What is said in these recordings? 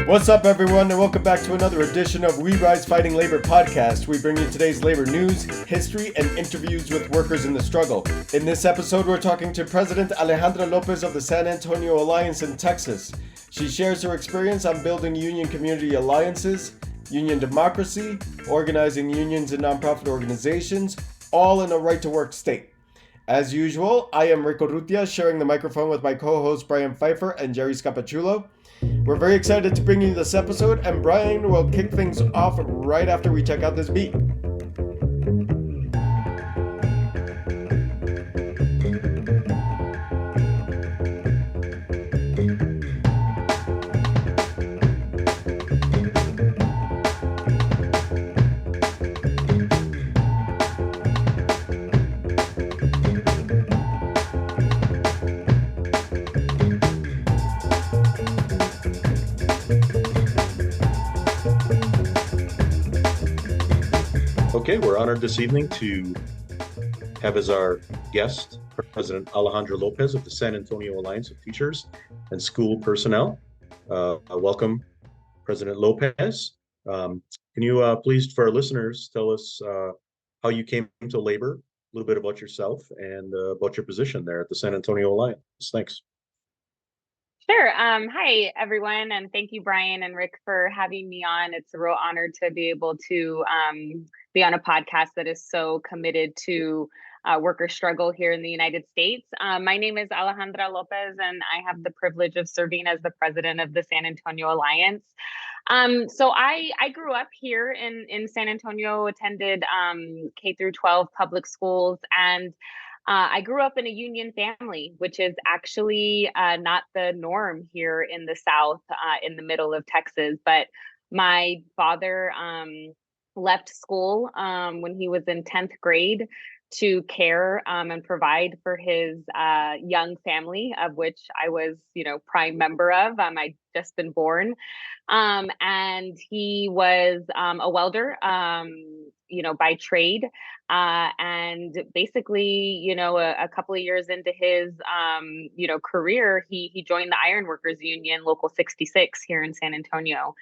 What's up, everyone, and welcome back to another edition of We Rise Fighting Labor podcast. We bring you today's labor news, history, and interviews with workers in the struggle. In this episode, we're talking to President Alejandra Lopez of the San Antonio Alliance in Texas. She shares her experience on building union community alliances, union democracy, organizing unions and nonprofit organizations, all in a right-to-work state. As usual, I am Rico Rutia, sharing the microphone with my co-hosts Brian Pfeiffer and Jerry Scapaciulo. We're very excited to bring you this episode, and Brian will kick things off right after we check out this beat. Okay, we're honored this evening to have as our guest President Alejandra Lopez of the San Antonio Alliance of Teachers and School Personnel. Welcome, President Lopez. Can you please, for our listeners, tell us how you came to labor, a little bit about yourself, and about your position there at the San Antonio Alliance? Thanks. Sure. Hi, everyone, and thank you, Brian and Rick, for having me on. It's a real honor to be able to be on a podcast that is so committed to worker struggle here in the United States. My name is Alejandra Lopez, and I have the privilege of serving as the president of the San Antonio Alliance. So I grew up here in San Antonio, attended K through 12 public schools, and I grew up in a union family, which is actually not the norm here in the South, in the middle of Texas. But my father left school when he was in 10th grade to care and provide for his young family, of which I was, prime member of. I'd just been born. And he was a welder, by trade. And basically, a couple of years into his, career, he joined the Iron Workers Union, Local 66 here in San Antonio.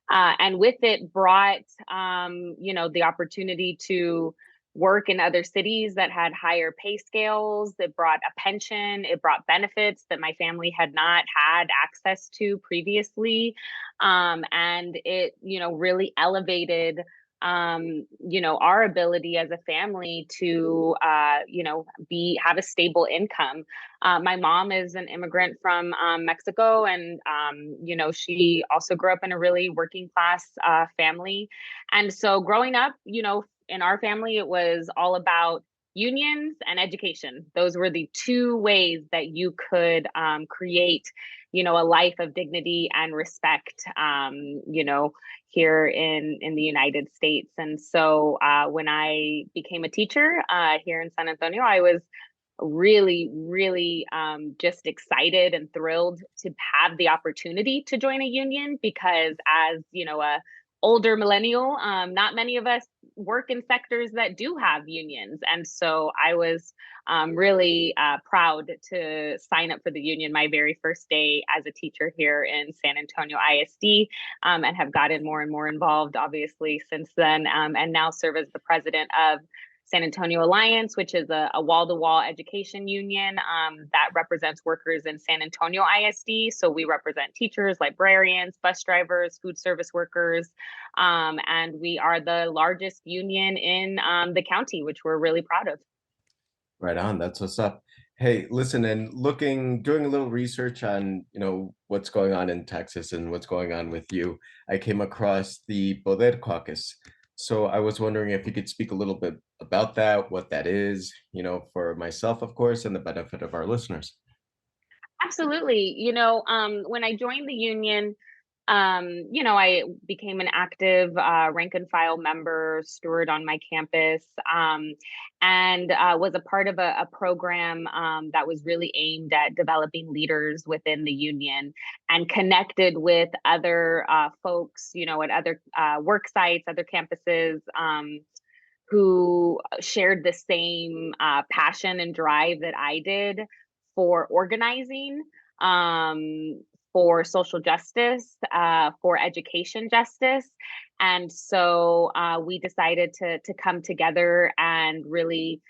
And with it brought, the opportunity to work in other cities that had higher pay scales. It brought a pension. It brought benefits that my family had not had access to previously. And it, really elevated our ability as a family to, have a stable income. My mom is an immigrant from Mexico, and, she also grew up in a really working class family. And so growing up, in our family, it was all about unions and education. Those were the two ways that you could create, a life of dignity and respect, here in the United States. And so when I became a teacher here in San Antonio, I was really, really just excited and thrilled to have the opportunity to join a union, because as, a older millennial, not many of us work in sectors that do have unions. And so I was really proud to sign up for the union my very first day as a teacher here in San Antonio ISD, and have gotten more and more involved, obviously, since then, and now serve as the president of San Antonio Alliance, which is a wall-to-wall education union that represents workers in San Antonio ISD. So we represent teachers, librarians, bus drivers, food service workers, and we are the largest union in the county, which we're really proud of. Right on. That's what's up. Hey, listen, and doing a little research on, what's going on in Texas and what's going on with you, I came across the Poder Caucus. So I was wondering if you could speak a little bit about that, what that is, for myself, of course, and the benefit of our listeners. Absolutely. When I joined the union, I became an active rank and file member, steward on my campus, and was a part of a program that was really aimed at developing leaders within the union, and connected with other folks, at other work sites, other campuses, who shared the same passion and drive that I did for organizing, for social justice, for education justice. And so we decided to come together and really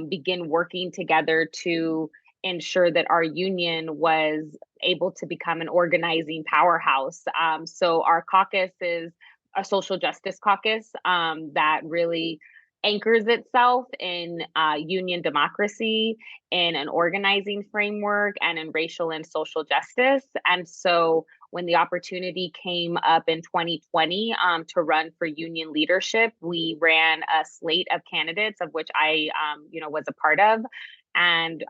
begin working together to ensure that our union was able to become an organizing powerhouse. So our caucus is a social justice caucus that really anchors itself in union democracy, in an organizing framework, and in racial and social justice. And so when the opportunity came up in 2020 to run for union leadership, we ran a slate of candidates, of which I was a part of, and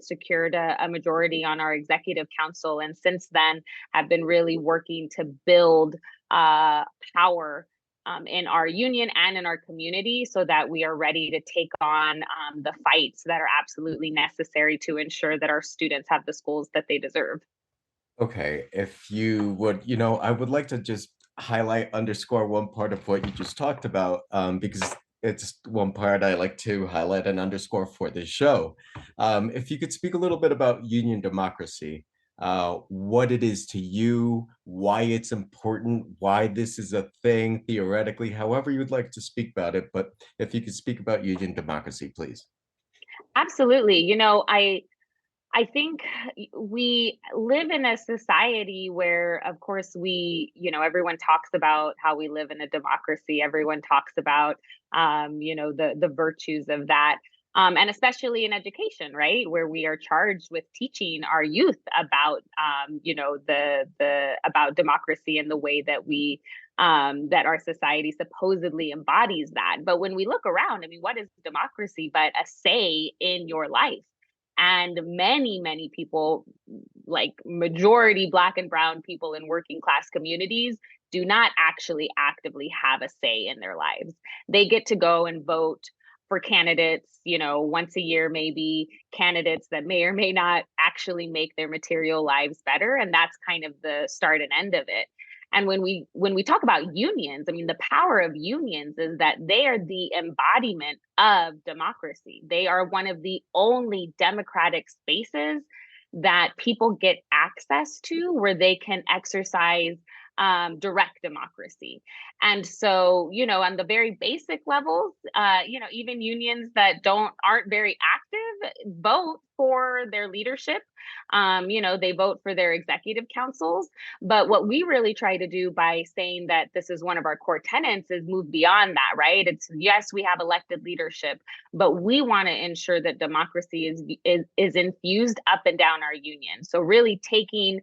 secured a majority on our executive council. And since then, have been really working to build power in our union and in our community so that we are ready to take on the fights that are absolutely necessary to ensure that our students have the schools that they deserve. Okay, if you would, I would like to just underscore one part of what you just talked about, because it's one part I like to highlight and underscore for this show. If you could speak a little bit about union democracy, what it is to you, why it's important, why this is a thing theoretically, however you would like to speak about it. But if you could speak about union democracy, please. Absolutely. I think we live in a society where, of course, everyone talks about how we live in a democracy. Everyone talks about, the virtues of that. And especially in education, right, where we are charged with teaching our youth about, about democracy and the way that that our society supposedly embodies that. But when we look around, I mean, what is democracy but a say in your life? And many people, like majority Black and brown people in working class communities, do not actually actively have a say in their lives. They get to go and vote for candidates, once a year, maybe, candidates that may or may not actually make their material lives better. And that's kind of the start and end of it. And when we talk about unions, I mean, the power of unions is that they are the embodiment of democracy. They are one of the only democratic spaces that people get access to where they can exercise direct democracy. And so, on the very basic levels, even unions that aren't very active vote for their leadership. They vote for their executive councils. But what we really try to do by saying that this is one of our core tenets is move beyond that, right? It's, yes, we have elected leadership, but we want to ensure that democracy is infused up and down our union. So really taking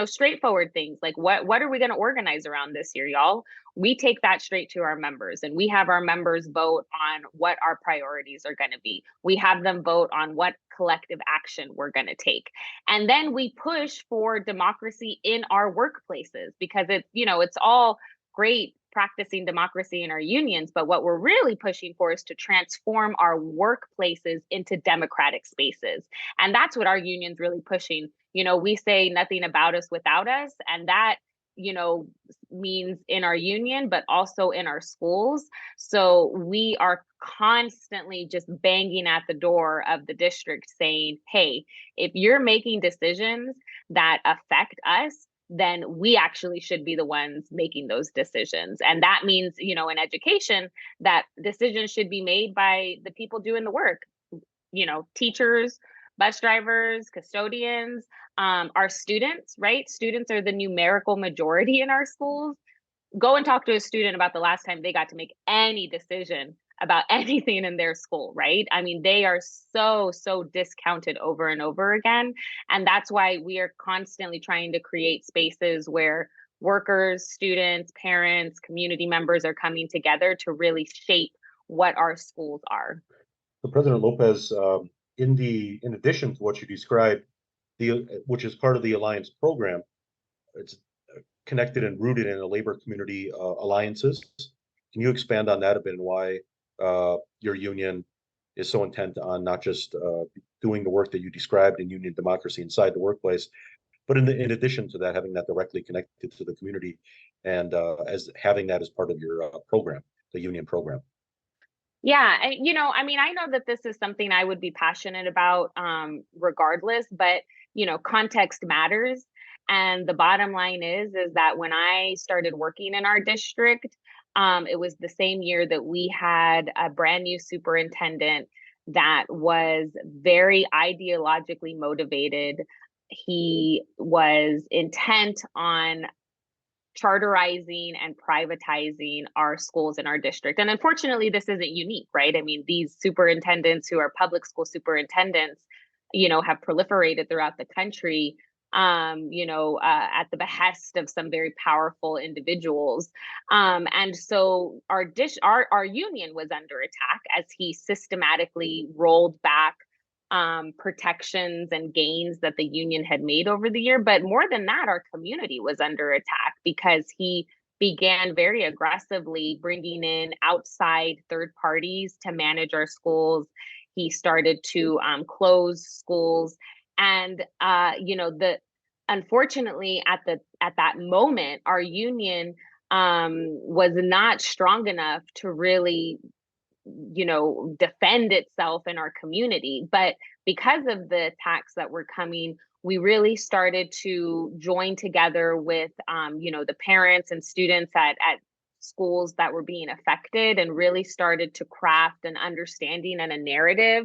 straightforward things like what are we going to organize around this year, y'all? We take that straight to our members, and we have our members vote on what our priorities are going to be. We have them vote on what collective action we're going to take. And then we push for democracy in our workplaces, because it's all great practicing democracy in our unions, but what we're really pushing for is to transform our workplaces into democratic spaces. And that's what our union's really pushing. We say nothing about us without us, and that means in our union, but also in our schools. So we are constantly just banging at the door of the district saying, hey, if you're making decisions that affect us, then we actually should be the ones making those decisions. And that means, in education, that decisions should be made by the people doing the work, teachers, bus drivers, custodians, our students, right? Students are the numerical majority in our schools. Go and talk to a student about the last time they got to make any decision about anything in their school, right? I mean, they are so discounted over and over again. And that's why we are constantly trying to create spaces where workers, students, parents, community members are coming together to really shape what our schools are. So President Lopez, in addition to what you described, which is part of the Alliance program, it's connected and rooted in the labor community alliances. Can you expand on that a bit and why your union is so intent on not just doing the work that you described in union democracy inside the workplace, but in addition to that, having that directly connected to the community and as having that as part of your program, the union program? Yeah, I mean, I know that this is something I would be passionate about, regardless, but context matters. And the bottom line is that when I started working in our district, it was the same year that we had a brand new superintendent that was very ideologically motivated. He was intent on charterizing and privatizing our schools in our district. And unfortunately, this isn't unique, right? I mean, these superintendents who are public school superintendents, have proliferated throughout the country, at the behest of some very powerful individuals. And so our union was under attack as he systematically rolled back protections and gains that the union had made over the year. But more than that, our community was under attack because he began very aggressively bringing in outside third parties to manage our schools. He started to close schools, and the unfortunately at that moment, our union was not strong enough to really defend itself in our community. But because of the attacks that were coming, we really started to join together with, the parents and students at schools that were being affected, and really started to craft an understanding and a narrative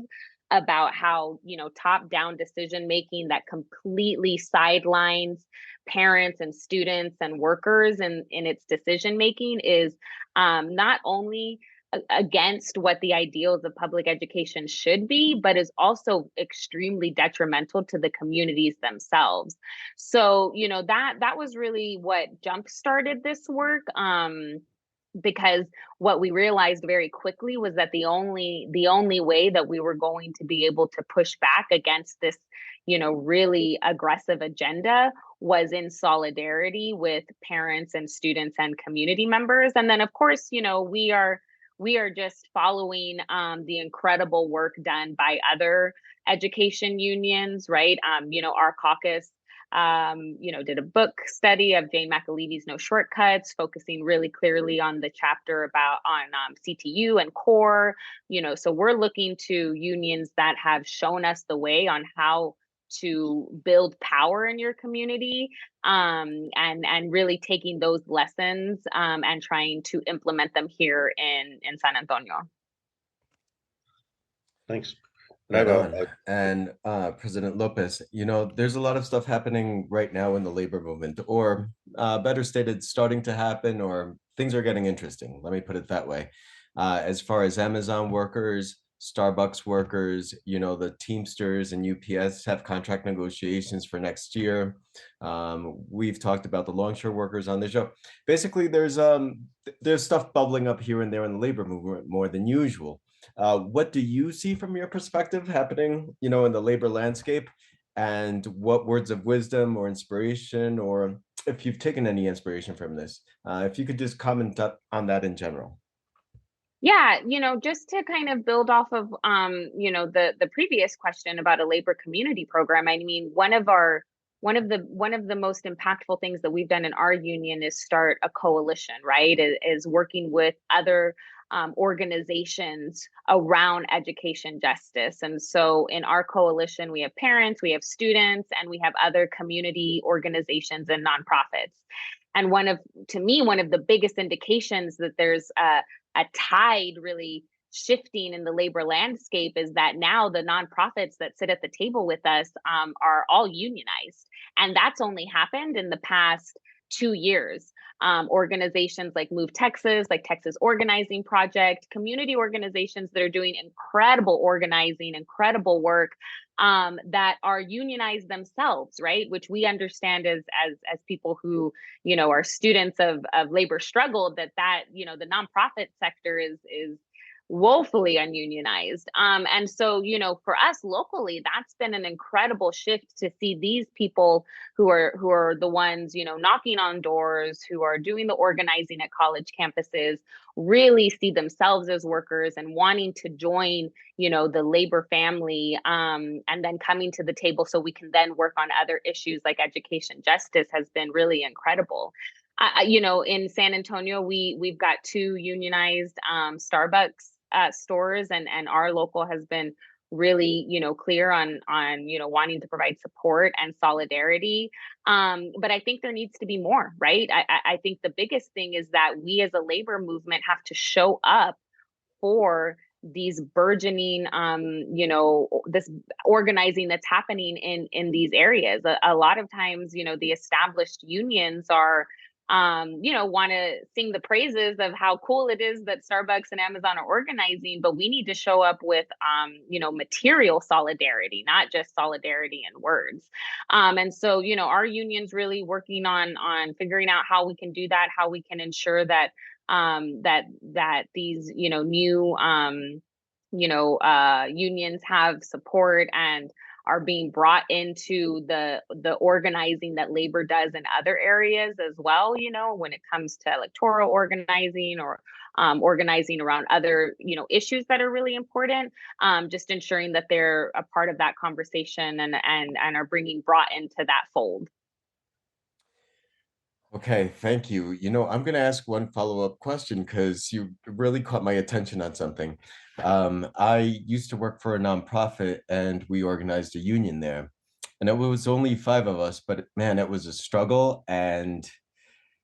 about how, top down decision making that completely sidelines parents and students and workers in its decision making is not only against what the ideals of public education should be, but is also extremely detrimental to the communities themselves. So, that was really what jump started this work. Because what we realized very quickly was that the only way that we were going to be able to push back against this, really aggressive agenda was in solidarity with parents and students and community members. And then, of course, we are just following the incredible work done by other education unions, right? Our caucus, did a book study of Jane McAlevy's No Shortcuts, focusing really clearly on the chapter on CTU and core. So we're looking to unions that have shown us the way on how to build power in your community, and really taking those lessons and trying to implement them here in San Antonio. Thanks. Right on. And President Lopez, there's a lot of stuff happening right now in the labor movement, or better stated, starting to happen, or things are getting interesting. Let me put it that way. As far as Amazon workers, Starbucks workers, the Teamsters and UPS have contract negotiations for next year. We've talked about the longshore workers on the show. Basically, there's stuff bubbling up here and there in the labor movement more than usual. What do you see from your perspective happening, in the labor landscape? And what words of wisdom or inspiration, or if you've taken any inspiration from this, if you could just comment on that in general. Yeah, just to kind of build off of the previous question about a labor community program. I mean, one of the most impactful things that we've done in our union is start a coalition, right? Is working with other organizations around education justice. And so in our coalition, we have parents, we have students, and we have other community organizations and nonprofits. And to me, one of the biggest indications that there's a tide really shifting in the labor landscape is that now the nonprofits that sit at the table with us are all unionized. And that's only happened in the past 2 years. Organizations like Move Texas, like Texas Organizing Project, community organizations that are doing incredible organizing, incredible work, that are unionized themselves, right? Which we understand as people who, are students of labor struggle, that the nonprofit sector is woefully ununionized. And so, for us locally, that's been an incredible shift to see these people who are the ones, knocking on doors, who are doing the organizing at college campuses, really see themselves as workers and wanting to join, the labor family, and then coming to the table so we can then work on other issues like education justice has been really incredible. In San Antonio, we've got 2 unionized Starbucks stores, and our local has been really, clear on wanting to provide support and solidarity. But I think there needs to be more, right? I think the biggest thing is that we as a labor movement have to show up for these burgeoning, this organizing that's happening in these areas. A lot of times, the established unions are, want to sing the praises of how cool it is that Starbucks and Amazon are organizing, but we need to show up with, material solidarity, not just solidarity in words. And so, our union's really working on figuring out how we can do that, how we can ensure that that these new unions have support and are being brought into the organizing that labor does in other areas as well, when it comes to electoral organizing or organizing around other issues that are really important, just ensuring that they're a part of that conversation and are brought into that fold. Okay, thank you. I'm going to ask one follow-up question because you really caught my attention on something. I used to work for a nonprofit and we organized a union there. And it was only 5 of us, but man, it was a struggle. And,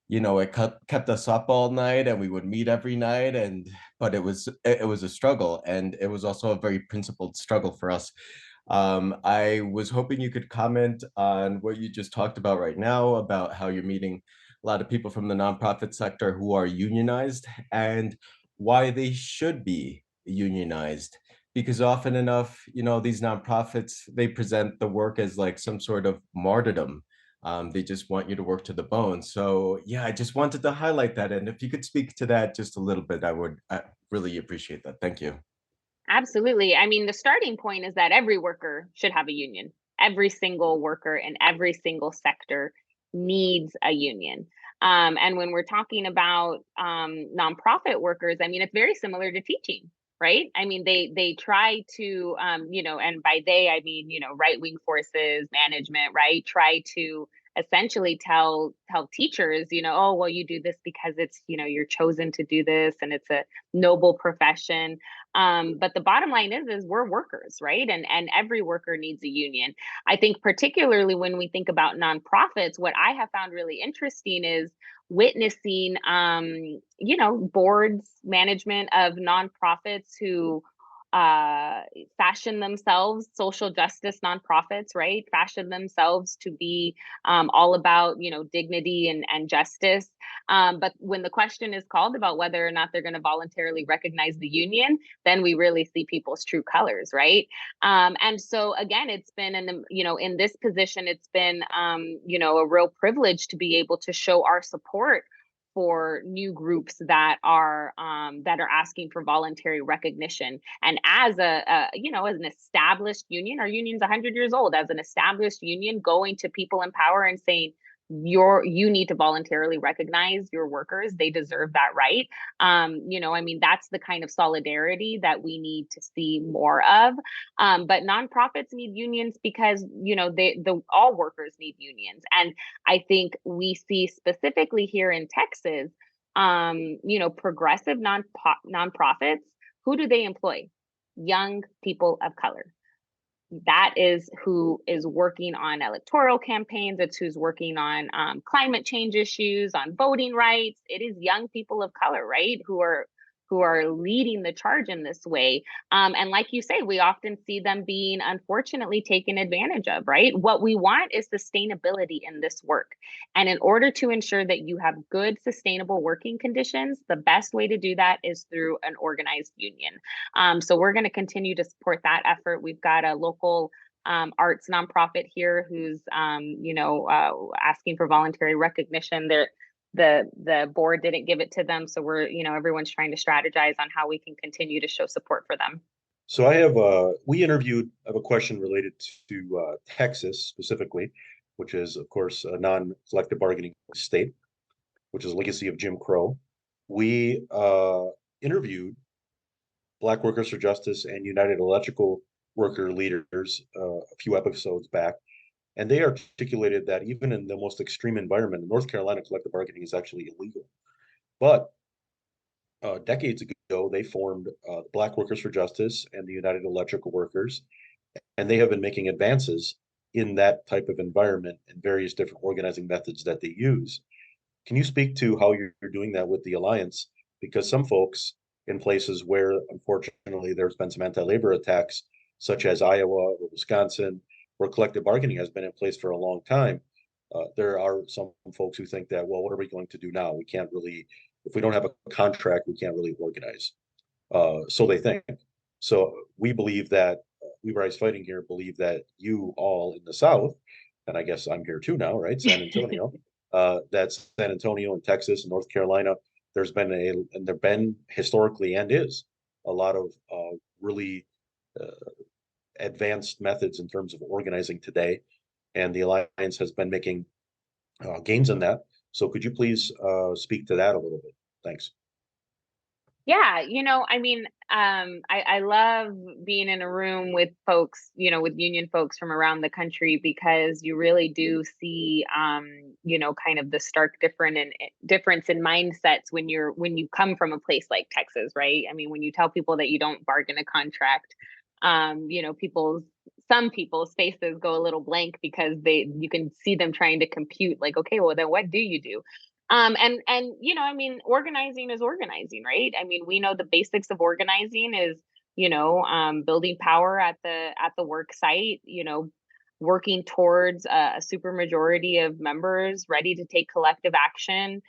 it kept us up all night and we would meet every night. But it was a struggle. And it was also a very principled struggle for us. I was hoping you could comment on what you just talked about right now, about how you're meeting a lot of people from the nonprofit sector who are unionized and why they should be unionized. Because often enough, these nonprofits, they present the work as like some sort of martyrdom. They just want you to work to the bone. So yeah, I just wanted to highlight that. And if you could speak to that just a little bit, I really appreciate that. Thank you. Absolutely. I mean, the starting point is that every worker should have a union. Every single worker in every single sector needs a union. And when we're talking about nonprofit workers, I mean, it's very similar to teaching, right? I mean, they try to, and by they, I mean, right-wing forces, management, right? Try to essentially tell teachers, oh, well, you do this because it's, you're chosen to do this and it's a noble profession. But the bottom line is we're workers, right? And every worker needs a union. I think particularly when we think about nonprofits, what I have found really interesting is witnessing, boards, management of nonprofits who fashion themselves, social justice nonprofits, right? Fashion themselves to be all about, dignity and justice. But when the question is called about whether or not they're going to voluntarily recognize the union, then we really see people's true colors, right? And so again, it's been in this position, it's been a real privilege to be able to show our support for new groups that are asking for voluntary recognition. And as as an established union, our union's 100 years old, as an established union, going to people in power and saying, you need to voluntarily recognize your workers. They deserve that right. I mean, that's the kind of solidarity that we need to see more of. But nonprofits need unions because, all workers need unions. And I think we see specifically here in Texas, progressive nonprofits, who do they employ? Young people of color. That is who is working on electoral campaigns. It's who's working on climate change issues, on voting rights. It is young people of color, right, who are leading the charge in this way. And like you say, we often see them being unfortunately taken advantage of, right? What we want is sustainability in this work. And in order to ensure that you have good, sustainable working conditions, the best way to do that is through an organized union. So we're going to continue to support that effort. We've got a local arts nonprofit here who's, asking for voluntary recognition. The board didn't give it to them, so we're everyone's trying to strategize on how we can continue to show support for them. So we interviewed, I have a question related to Texas specifically, which is of course a non-collective bargaining state, which is a legacy of Jim Crow. We interviewed Black Workers for Justice and United Electrical Worker leaders a few episodes back. And they articulated that even in the most extreme environment, in North Carolina, collective bargaining is actually illegal. But decades ago, they formed Black Workers for Justice and the United Electrical Workers, and they have been making advances in that type of environment and various different organizing methods that they use. Can you speak to how you're doing that with the Alliance? Because some folks in places where, unfortunately, there's been some anti-labor attacks, such as Iowa or Wisconsin, where collective bargaining has been in place for a long time, there are some folks who think that, well, what are we going to do now? We can't really, if we don't have a contract, we can't really organize. So they think. So we believe that We Rise Fighting here believe that you all in the South, and I guess I'm here too now, right? San Antonio, that's San Antonio and Texas and North Carolina. And there've been historically and is a lot of really uh, advanced methods in terms of organizing today, and the Alliance has been making gains in that. So could you please speak to that a little bit? Thanks. Yeah, I mean, I love being in a room with folks, with union folks from around the country, because you really do see, kind of the stark difference in mindsets when you come from a place like Texas, right? I mean, when you tell people that you don't bargain a contract, some people's faces go a little blank, because you can see them trying to compute, like, okay, well then what do you do? And I mean, organizing is organizing, right? I mean, we know the basics of organizing is, building power at the work site, working towards a supermajority of members ready to take collective action,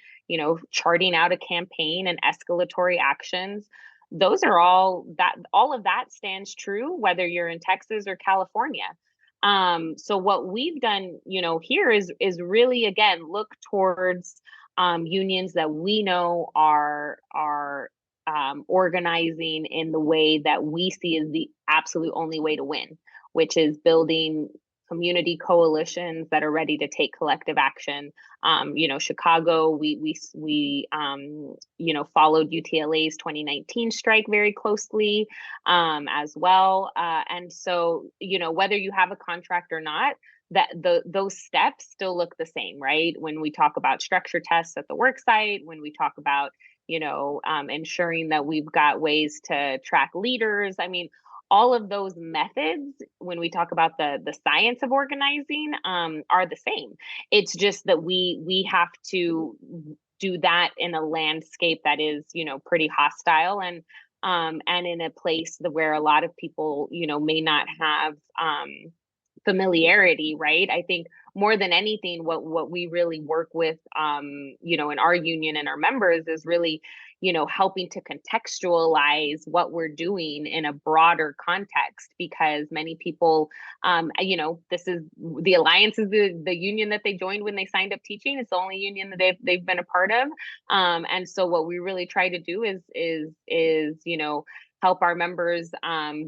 charting out a campaign and escalatory actions. Those are all of that stands true whether you're in Texas or California. So what we've done, here is really, again, look towards unions that we know are organizing in the way that we see as the absolute only way to win, which is building community coalitions that are ready to take collective action. Chicago, we followed UTLA's 2019 strike very closely, as well. And so, whether you have a contract or not, those steps still look the same, right? When we talk about structure tests at the work site, when we talk about, ensuring that we've got ways to track leaders. I mean, all of those methods, when we talk about the science of organizing, are the same. It's just that we have to do that in a landscape that is, pretty hostile, and in a place where a lot of people, may not have familiarity, right? I think more than anything, what we really work with, in our union and our members is really, helping to contextualize what we're doing in a broader context, because many people, this is the Alliance is the union that they joined when they signed up teaching. It's the only union that they've been a part of. And so what we really try to do is help our members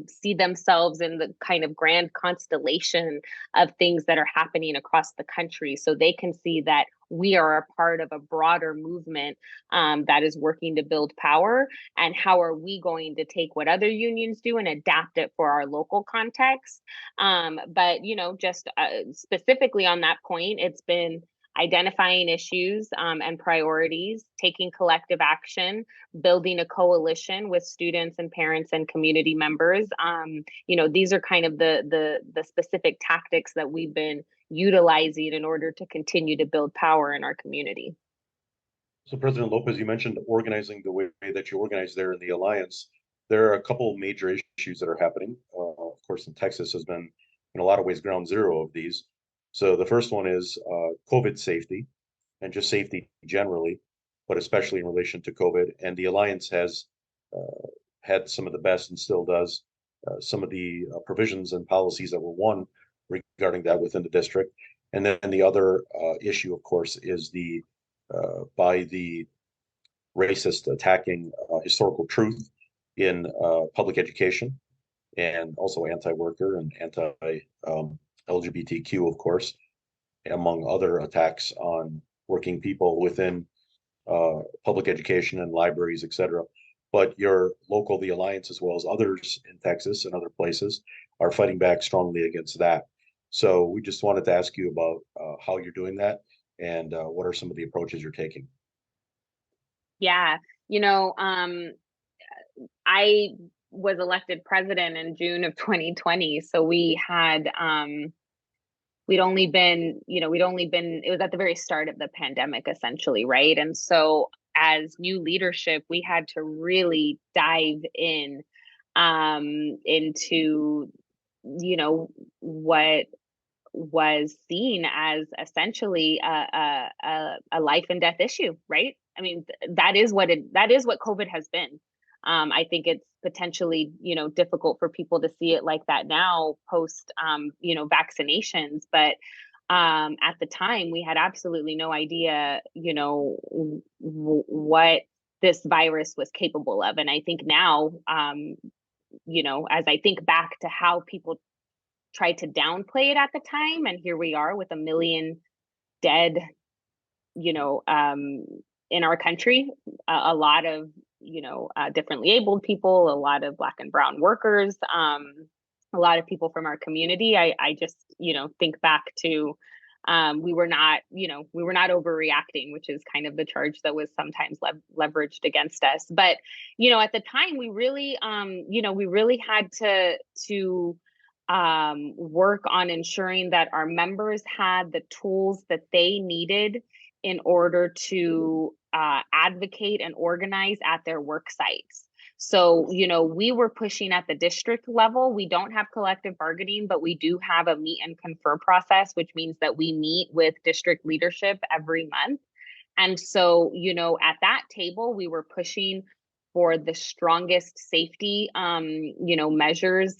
see themselves in the kind of grand constellation of things that are happening across the country, so they can see that we are a part of a broader movement that is working to build power. And how are we going to take what other unions do and adapt it for our local context? But just specifically on that point, it's been identifying issues and priorities, taking collective action, building a coalition with students and parents and community members. These are kind of the specific tactics that we've been utilizing in order to continue to build power in our community. So President Lopez, you mentioned organizing the way that you organize there in the Alliance. There are a couple of major issues that are happening. Of course, in Texas has been, in a lot of ways, ground zero of these. So the first one is COVID safety, and just safety generally, but especially in relation to COVID. And the Alliance has had some of the best, and still does, some of the provisions and policies that were won regarding that within the district. And then the other issue, of course, is by the racist attacking historical truth in public education, and also anti-worker and anti-LGBTQ, of course, among other attacks on working people within public education and libraries, etc. But your local, the Alliance, as well as others in Texas and other places, are fighting back strongly against that. So we just wanted to ask you about how you're doing that, and what are some of the approaches you're taking? Yeah, I was elected president in June of 2020. So we had, we'd only been, it was at the very start of the pandemic, essentially, right? And so as new leadership, we had to really dive in into, what was seen as essentially a life and death issue, right? I mean, that is what COVID has been. I think it's potentially, difficult for people to see it like that now post, vaccinations, but at the time we had absolutely no idea, what this virus was capable of. And I think now, as I think back to how people tried to downplay it at the time, and here we are with 1 million dead, in our country, a lot of, differently abled people, a lot of Black and brown workers, a lot of people from our community. I just, think back to, we were not overreacting, which is kind of the charge that was sometimes leveraged against us. But, at the time we really, we really had to work on ensuring that our members had the tools that they needed in order to advocate and organize at their work sites. So, we were pushing at the district level. We don't have collective bargaining, but we do have a meet and confer process, which means that we meet with district leadership every month. And so, at that table, we were pushing for the strongest safety, measures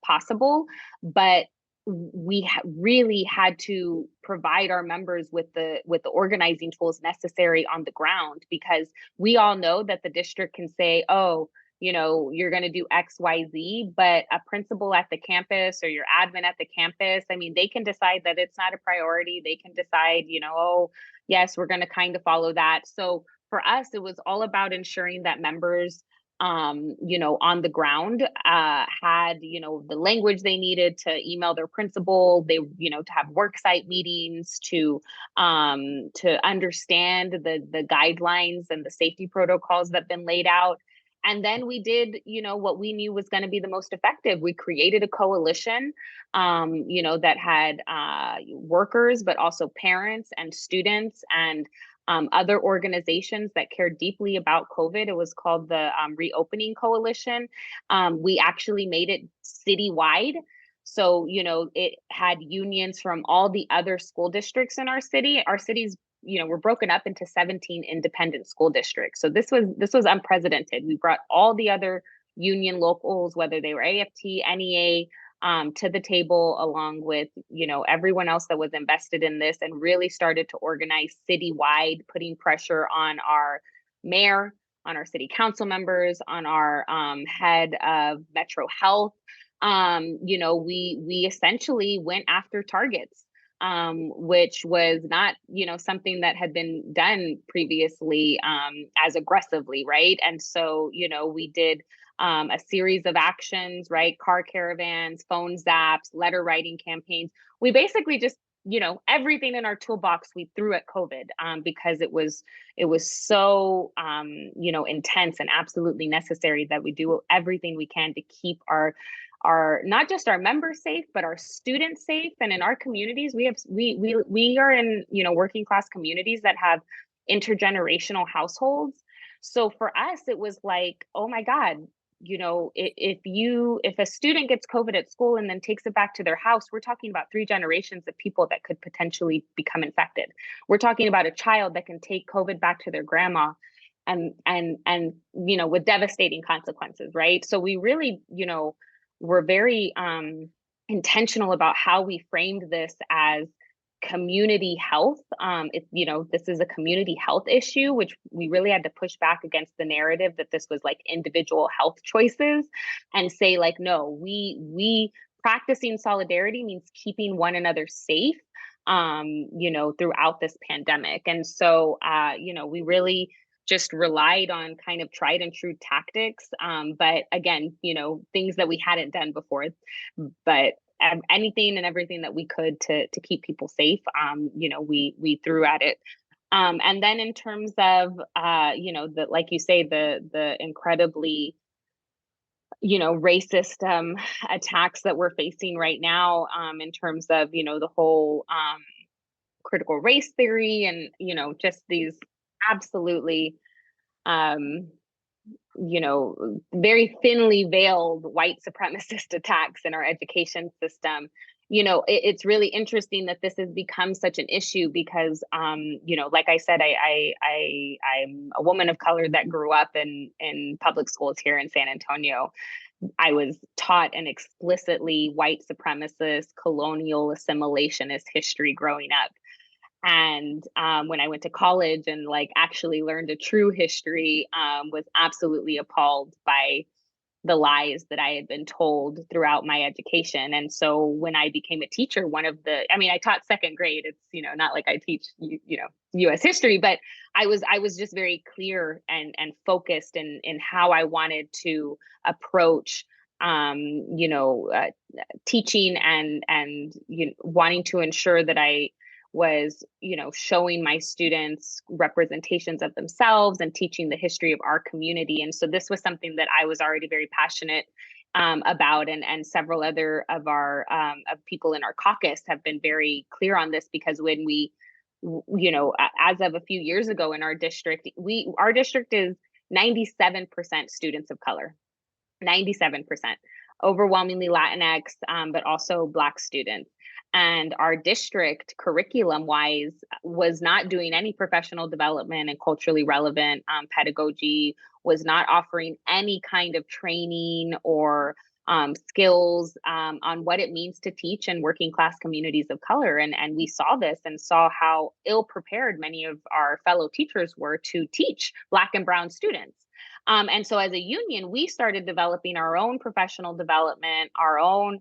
possible. But we really had to provide our members with the organizing tools necessary on the ground, because we all know that the district can say, oh, you're going to do X, Y, Z, but a principal at the campus or your admin at the campus, I mean, they can decide that it's not a priority. They can decide, oh, yes, we're going to kind of follow that. So for us, it was all about ensuring that members, on the ground, had, the language they needed to email their principal, they, to have work site meetings, to understand the guidelines and the safety protocols that have been laid out. And then we did, what we knew was going to be the most effective. We created a coalition, that had workers, but also parents and students and other organizations that cared deeply about COVID. It was called the Reopening Coalition. We actually made it citywide. So, it had unions from all the other school districts in our city. Our cities, were broken up into 17 independent school districts. So this was unprecedented. We brought all the other union locals, whether they were AFT, NEA, to the table, along with, everyone else that was invested in this, and really started to organize citywide, putting pressure on our mayor, on our city council members, on our head of Metro Health. We essentially went after targets, which was not, something that had been done previously as aggressively, right? And so, we did a series of actions, right? Car caravans, phone zaps, letter writing campaigns. We basically just, everything in our toolbox we threw at COVID, because it was so, intense and absolutely necessary that we do everything we can to keep our not just our members safe, but our students safe. And in our communities, we are in, working class communities that have intergenerational households. So for us, it was like, oh my God, if a student gets COVID at school and then takes it back to their house, we're talking about 3 generations of people that could potentially become infected. We're talking about a child that can take COVID back to their grandma and with devastating consequences, right? So we really, we're very intentional about how we framed this as community health. This is a community health issue, which we really had to push back against the narrative that this was like individual health choices, and say like, no, we practicing solidarity means keeping one another safe, throughout this pandemic. And so, we really just relied on kind of tried and true tactics. But again, things that we hadn't done before, but anything and everything that we could to keep people safe, we threw at it. And then in terms of, like you say, the incredibly racist attacks that we're facing right now, in terms of, the whole critical race theory, and, just these absolutely, um, very thinly veiled white supremacist attacks in our education system. It's really interesting that this has become such an issue because, like I said, I'm a woman of color that grew up in public schools here in San Antonio. I was taught an explicitly white supremacist, colonial, assimilationist history growing up. And when I went to college and actually learned a true history, was absolutely appalled by the lies that I had been told throughout my education. And so when I became a teacher, I taught second grade. It's, not like I teach, US history, but I was just very clear and focused in how I wanted to approach, teaching and wanting to ensure that I was, showing my students representations of themselves and teaching the history of our community. And so this was something that I was already very passionate about, and several other of our of people in our caucus have been very clear on this, because when we, as of a few years ago in our district, our district is 97% students of color, 97%, overwhelmingly Latinx, but also Black students. And our district, curriculum wise, was not doing any professional development and culturally relevant pedagogy, was not offering any kind of training or skills on what it means to teach in working class communities of color. And we saw this and saw how ill prepared many of our fellow teachers were to teach Black and Brown students. And so as a union, we started developing our own professional development, our own,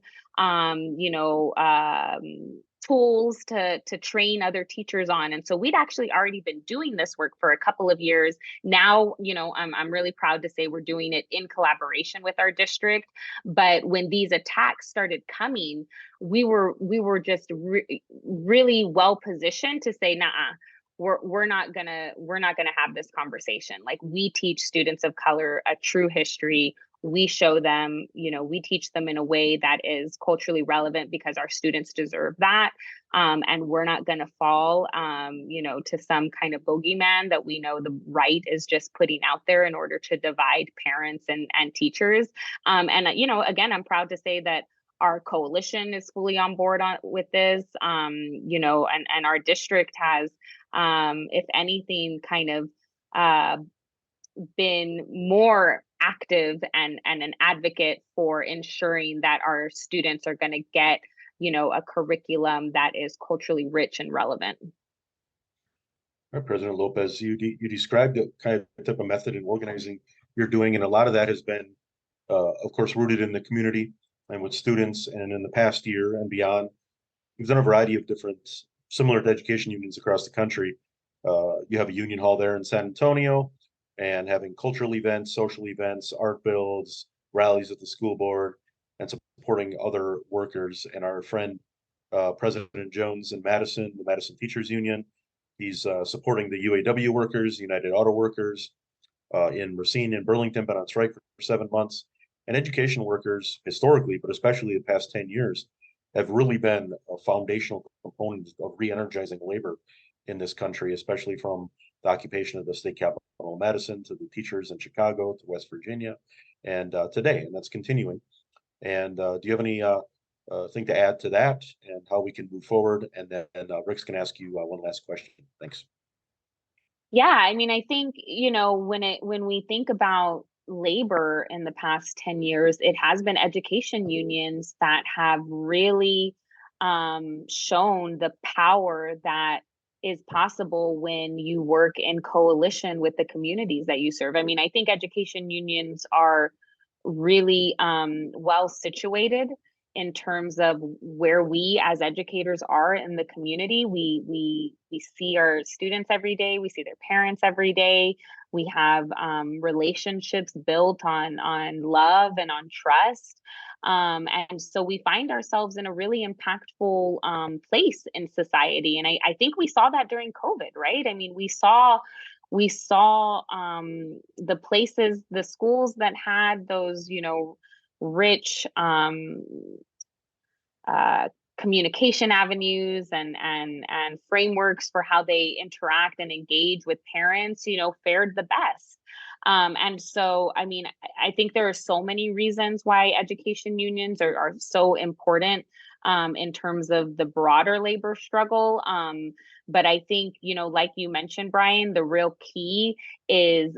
tools to train other teachers on. And so we'd actually already been doing this work for a couple of years. Now, I'm really proud to say we're doing it in collaboration with our district. But when these attacks started coming, we were just really well positioned to say, nah, we're not gonna have this conversation. Like, we teach students of color a true history. We show them, we teach them in a way that is culturally relevant because our students deserve that. And we're not going to fall, to some kind of bogeyman that we know the right is just putting out there in order to divide parents and teachers. Again, I'm proud to say that our coalition is fully on board with this, and our district has, if anything, kind of been more active and an advocate for ensuring that our students are going to get, a curriculum that is culturally rich and relevant. President Lopez, you described the kind of type of method and organizing you're doing, and a lot of that has been, of course, rooted in the community and with students. And in the past year and beyond, we've done a variety of different similar to education unions across the country. You have a union hall there in San Antonio, and having cultural events, social events, art builds, rallies at the school board, and supporting other workers. And our friend, President Jones in Madison, the Madison Teachers Union, he's supporting the UAW workers, United Auto Workers, in Racine and Burlington, been on strike for 7 months. And education workers, historically, but especially the past 10 years, have really been a foundational component of re-energizing labor in this country, especially from the occupation of the state capital of Madison to the teachers in Chicago to West Virginia, and today, and that's continuing. And do you have any thing to add to that and how we can move forward? And then Rick's can ask you one last question. Thanks. Yeah, I think, when we think about labor in the past 10 years, it has been education unions that have really shown the power that is possible when you work in coalition with the communities that you serve. I think education unions are really well situated in terms of where we as educators are in the community. We see our students every day. We see their parents every day. We have relationships built on love and on trust. And so we find ourselves in a really impactful place in society. And I think we saw that during COVID, right? We saw the places, the schools that had those, rich communication avenues and frameworks for how they interact and engage with parents, fared the best. And so, I mean, I think there are so many reasons why education unions are so important in terms of the broader labor struggle. But I think, like you mentioned, Brian, the real key is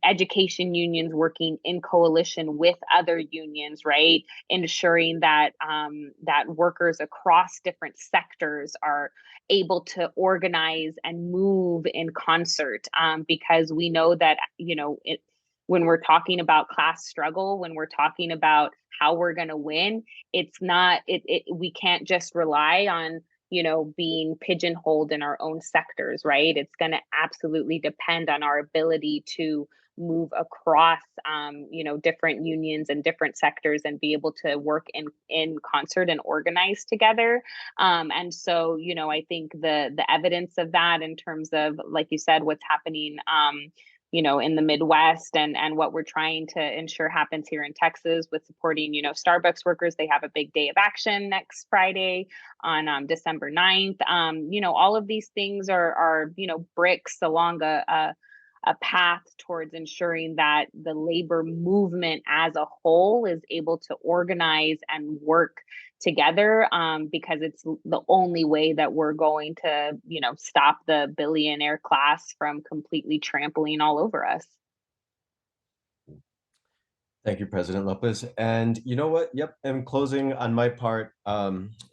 education unions working in coalition with other unions, right? Ensuring that that workers across different sectors are able to organize and move in concert, because we know that when we're talking about class struggle, when we're talking about how we're going to win, it's not we can't just rely on being pigeonholed in our own sectors, right? It's going to absolutely depend on our ability to move across different unions and different sectors and be able to work in concert and organize together. And so I think the evidence of that in terms of, like you said, what's happening in the Midwest and what we're trying to ensure happens here in Texas with supporting Starbucks workers. They have a big day of action next Friday on December 9th. All of these things are bricks along a path towards ensuring that the labor movement as a whole is able to organize and work together, because it's the only way that we're going to, stop the billionaire class from completely trampling all over us. Thank you, President Lopez. And you know what? Yep. In closing on my part,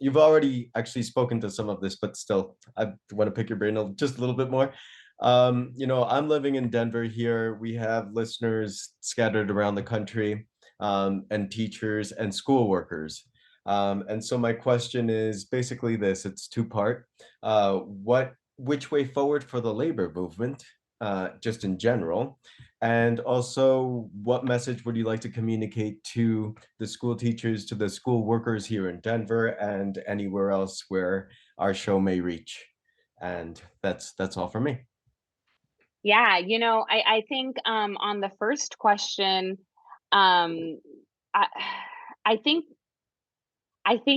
you've already actually spoken to some of this, but still, I want to pick your brain just a little bit more. I'm living in Denver here. We have listeners scattered around the country, and teachers and school workers. And so my question is basically this, it's two-part. Which way forward for the labor movement, just in general? And also, what message would you like to communicate to the school teachers, to the school workers here in Denver and anywhere else where our show may reach? And that's all for me. Yeah, I think on the first question, um, I, I think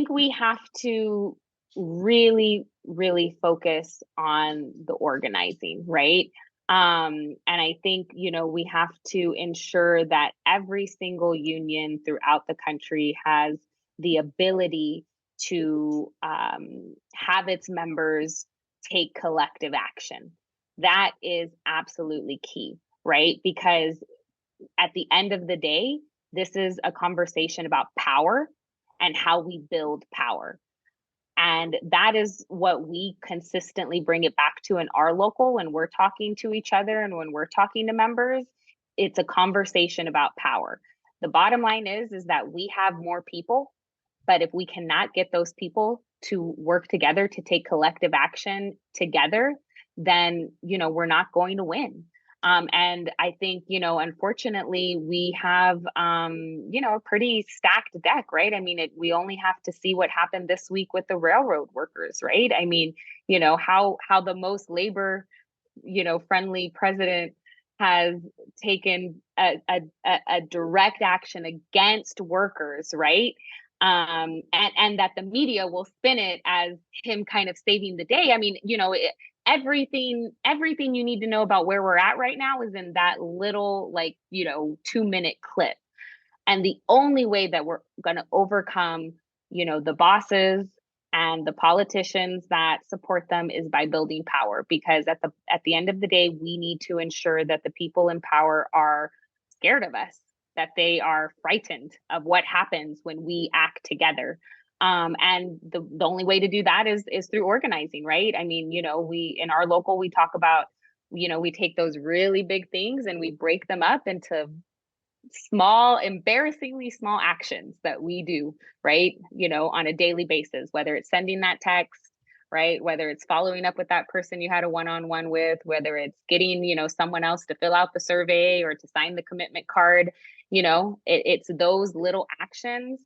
we have to really, really focus on the organizing, right? And I think, we have to ensure that every single union throughout the country has the ability to have its members take collective action. That is absolutely key, right? Because at the end of the day, this is a conversation about power and how we build power. And that is what we consistently bring it back to in our local when we're talking to each other and when we're talking to members. It's a conversation about power. The bottom line is that we have more people, but if we cannot get those people to work together to take collective action together, then we're not going to win. And I think, unfortunately, we have, a pretty stacked deck, right? I mean, we only have to see what happened this week with the railroad workers, right? I mean, how the most labor, friendly president has taken a direct action against workers, right? And that the media will spin it as him kind of saving the day. I mean, everything you need to know about where we're at right now is in that little 2-minute clip. And the only way that we're going to overcome the bosses and the politicians that support them is by building power, because at the end of the day, we need to ensure that the people in power are scared of us, that they are frightened of what happens when we act together. And the only way to do that is through organizing, right? I mean, we in our local, we talk about, we take those really big things and we break them up into small, embarrassingly small actions that we do, right? On a daily basis, whether it's sending that text, right? Whether it's following up with that person you had a one-on-one with, whether it's getting, someone else to fill out the survey or to sign the commitment card, it's those little actions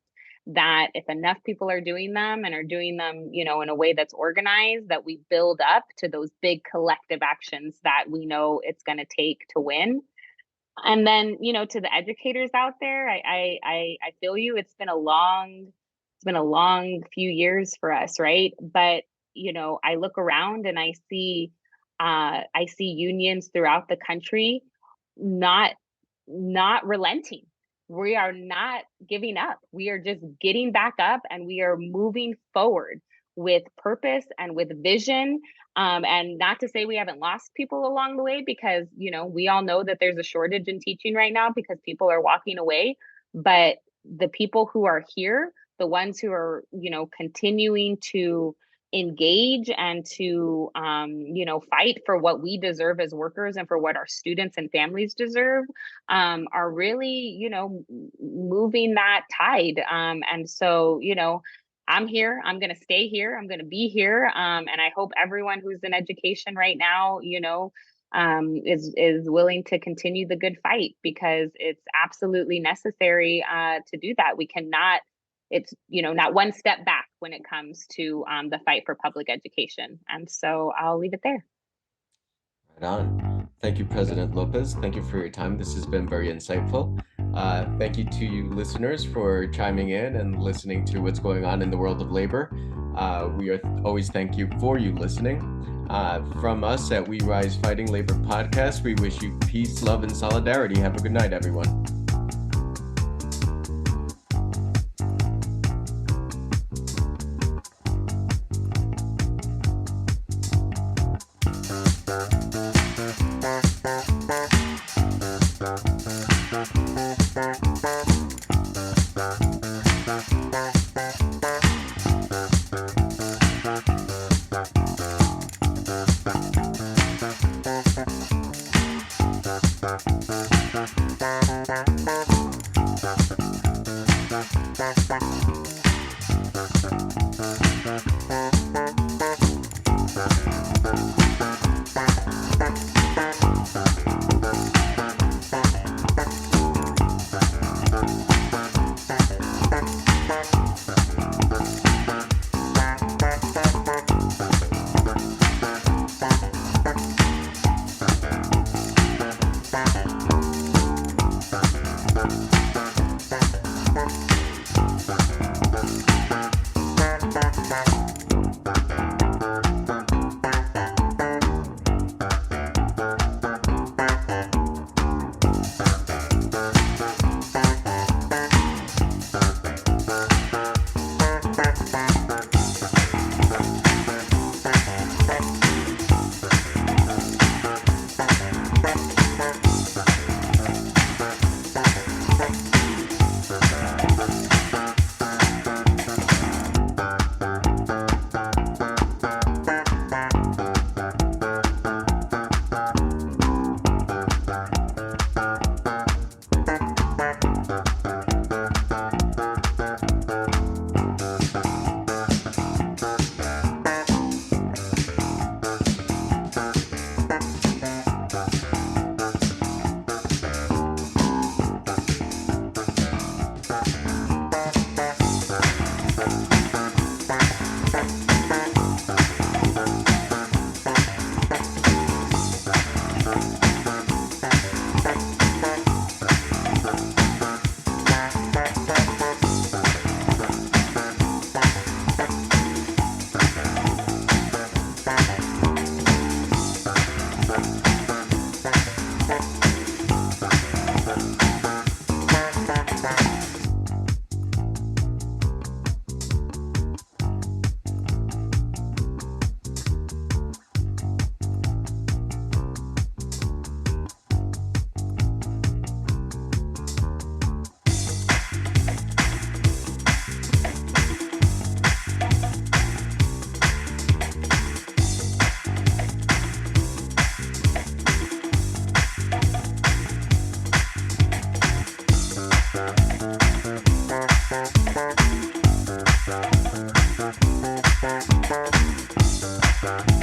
that if enough people are doing them and are doing them, in a way that's organized, that we build up to those big collective actions that we know it's going to take to win. And then, to the educators out there, I feel you. It's been a long few years for us, right? But I look around and I see unions throughout the country not not relenting. We are not giving up. We are just getting back up and we are moving forward with purpose and with vision. And not to say we haven't lost people along the way, because we all know that there's a shortage in teaching right now because people are walking away. But the people who are here, the ones who are continuing to engage and to fight for what we deserve as workers and for what our students and families deserve, are really moving that tide. And so I'm here. I'm going to stay here. I'm going to be here. And I hope everyone who's in education right now, is willing to continue the good fight, because it's absolutely necessary to do that. We cannot. It's not one step back when it comes to the fight for public education. And so I'll leave it there. Right on. Thank you, President Lopez. Thank you for your time. This has been very insightful. Thank you to you listeners for chiming in and listening to what's going on in the world of labor. We always thank you for you listening. From us at We Rise Fighting Labor Podcast, we wish you peace, love, and solidarity. Have a good night, everyone. Bye.